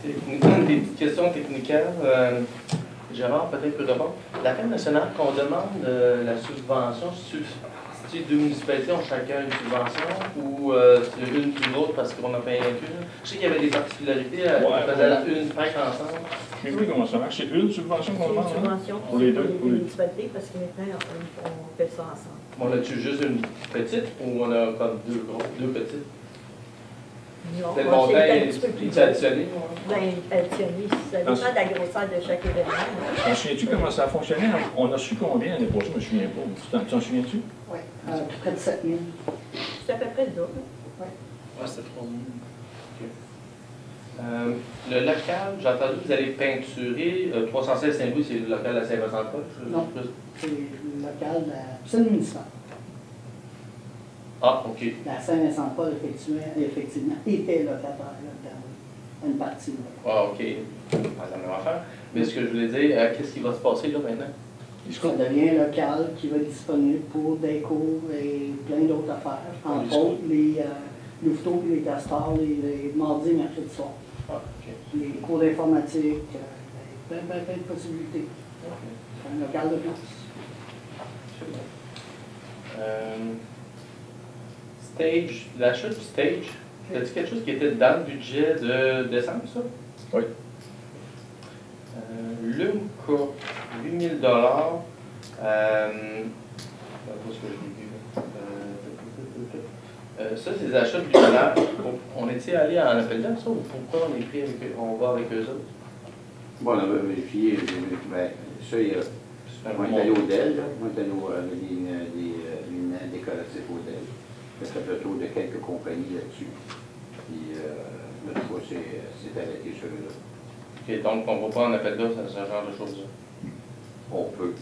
Des petites questions techniques. Gérard, peut-être peut répondre. La Caisse nationale, qu'on demande la subvention, si deux municipalités ont chacun une subvention ou c'est une plus l'autre parce qu'on a payé un qu'une? Je sais qu'il y avait des particularités, on faisait une fête ensemble. Mais oui, comment ça marche? C'est une subvention qu'on demande? Une subvention pour les deux? pour les municipalités, parce que maintenant, on fait ça ensemble. On a-tu juste une petite ou on a comme deux petites? Non, C'est le on montant c'est un petit peu plus est additionné? bien additionné. Ça dépend de la grosseur de chaque événement. T'en souviens-tu comment ça a fonctionné? On a su combien l'année prochaine? Je me souviens pas. Tu t'en souviens-tu? Oui, près de 7 000. C'est à peu près le double. Ouais, c'est 3 000. Le local, j'ai entendu que vous allez peinturer 316 Saint-Louis, c'est le local à Saint-Vincent-de-Paul? Non. C'est le local de la piscine municipale. Ah, OK. La Saint-Vincent-de-Paul, effectivement, était locataire là-dedans. Une partie. Là. Ah, OK. Pas la même affaire. Mais ce que je voulais dire, qu'est-ce qui va se passer là maintenant? Ça devient un local qui va être disponible pour des cours et plein d'autres affaires. Entre autres, les louveteaux et les castors, les mardis et mercredis soirs. Ah, OK. Les cours d'informatique, plein de possibilités. OK. Un local de place. Stage, l'achat du stage, as-tu quelque chose qui était dans le budget de décembre, ça? Oui. L'UMCA, 8 000 où est-ce que je l'ai vu, là? Ça, c'est des achats de budget. On était allé en appel d'offres, ça, ou pourquoi on est pris avec eux, on va avec eux autres? Bon, on a vérifié, ça, il y a. On est allé au DEL, on est allé des luminaires décoratifs au DEL. On a fait le tour de quelques compagnies là-dessus. Puis, notre fois, c'est arrêté sur eux-là. OK, donc on ne va pas en appel d'offres à ce genre de choses-là. On peut.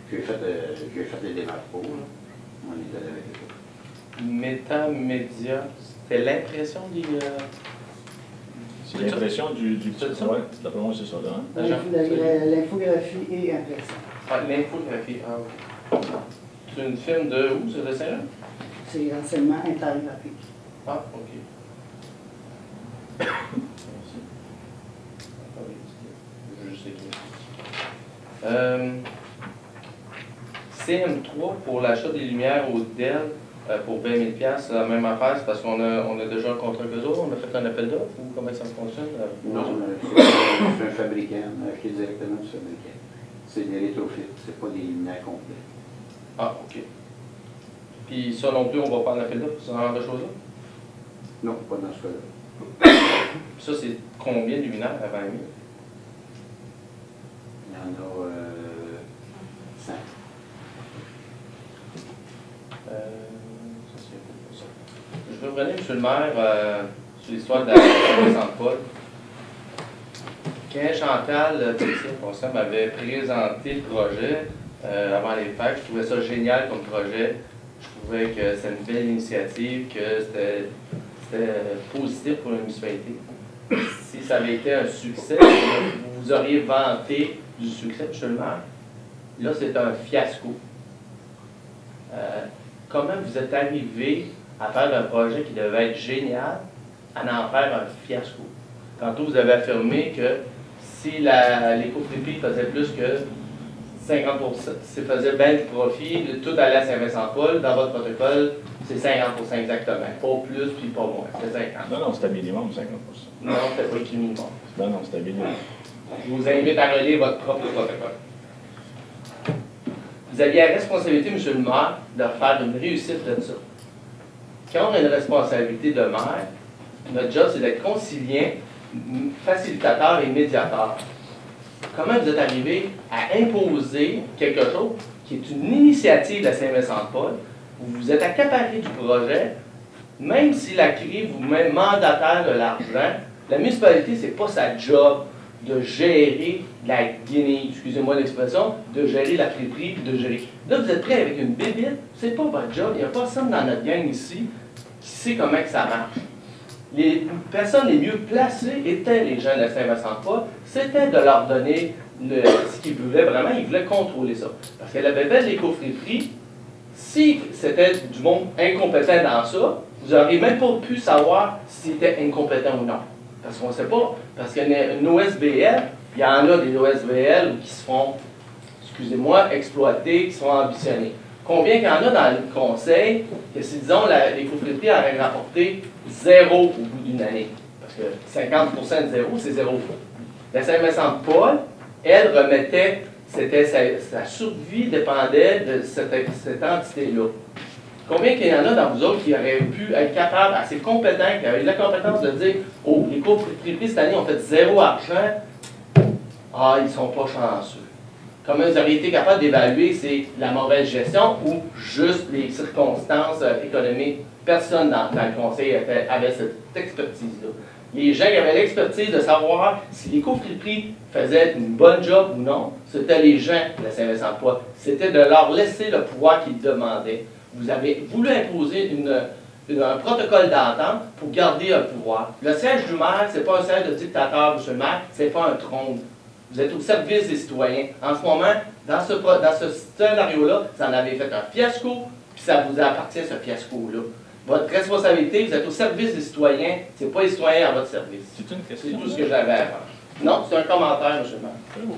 J'ai fait les démarches pour, là. On est allé avec eux. Métamédia, c'était l'impression des. C'est l'impression du C'est ça? ouais, d'après moi, c'est ça, là. Hein? L'infographie et impression. Ah, l'infographie. Ah, OK. C'est une firme de où, c'est de Saint-Jean? C'est enseignement intergraphique. Ah, OK. Merci. Je sais CM3 pour l'achat des lumières au DEL pour 20 000 $, c'est la même affaire, c'est parce qu'on a déjà un contrat avec eux autres, on a fait un appel d'offres ou comment ça fonctionne? Non, c'est un fabricant, acheté directement du fabricant. C'est des rétrofits, c'est pas des luminaires complets. Ah, OK. Puis ça non plus, on va pas en appel d'offres, ce genre de choses-là? Non, pas dans ce cas-là. Ça, c'est combien de luminaires à 20 000? Il y en a 5. Ça, c'est pour ça. Je veux revenir, M. le maire, sur l'histoire de la Saint-Paul. Quand Chantal Tessier m'avait présenté le projet avant les fêtes, je trouvais ça génial comme projet. Je trouvais que c'était une belle initiative, que c'était positif pour la municipalité. Si ça avait été un succès, vous auriez vanté du succès, M. le maire. Là, c'est un fiasco. Comment vous êtes arrivé à faire un projet qui devait être génial, à en faire un fiasco? Tantôt, vous avez affirmé que si l'éco-friperie faisait plus que 50%, si faisait bien du profit, tout allait à Saint-Vincent-de-Paul, dans votre protocole, c'est 50% exactement. Pas plus, puis pas moins. C'est 50. Non, c'était minimum 50%. Non, c'est pas écrit minimum. Non, c'était minimum. Je vous invite à relire votre propre protocole. Vous aviez la responsabilité, M. le maire, de faire une réussite de ça. Quand on a une responsabilité de maire, notre job, c'est d'être conciliant, facilitateur et médiateur. Comment vous êtes arrivé à imposer quelque chose qui est une initiative de Saint-Vincent-de-Paul, où vous êtes accaparé du projet, même si la CRI vous met mandataire de l'argent, la municipalité, ce n'est pas sa job de gérer la guinée, excusez-moi l'expression, de gérer la friperie, de gérer. Là, vous êtes prêt avec une bébite, c'est pas votre job, il n'y a personne dans notre gang ici qui sait comment que ça marche. Les personnes les mieux placées étaient les gens de la Saint-Vincent-de-Paul, c'était de leur donner ce qu'ils voulaient vraiment, ils voulaient contrôler ça. Parce que la bébête de l'éco-friperie, si c'était du monde incompétent dans ça, vous n'auriez même pas pu savoir si c'était incompétent ou non. Parce qu'on ne sait pas. Parce qu'il y a une OSBL, il y en a des OSBL qui se font, excusez-moi, exploiter, qui sont ambitionnés. Combien qu'il y en a dans le conseil que si, disons, les copropriétés auraient rapporté 0 au bout d'une année? Parce que 50% de 0, c'est 0. La Saint-Vincent-de-Paul, elle remettait, sa survie dépendait de cette entité-là. Combien qu'il y en a dans vous autres qui auraient pu être capables, assez compétents, qui avaient eu la compétence de dire « Oh, les copropriétés cette année ont fait 0 argent, ah, ils ne sont pas chanceux. » Comment vous auriez été capable d'évaluer, c'est la mauvaise gestion ou juste les circonstances économiques? Personne dans le conseil avait cette expertise-là. Les gens qui avaient l'expertise de savoir si les copropriétés faisaient une bonne job ou non, c'était les gens de la Saint-Vincent-de-Paul. C'était de leur laisser le pouvoir qu'ils demandaient. Vous avez voulu imposer un protocole d'entente pour garder un pouvoir. Le siège du maire, ce n'est pas un siège de dictateur, monsieur le maire, ce n'est pas un trône. Vous êtes au service des citoyens. En ce moment, dans ce scénario-là, vous en avez fait un fiasco, puis ça vous appartient, ce fiasco-là. Votre responsabilité, vous êtes au service des citoyens, ce n'est pas les citoyens à votre service. C'est une question. C'est tout ce que j'avais à faire. Non, c'est un commentaire, monsieur le maire. Très beau.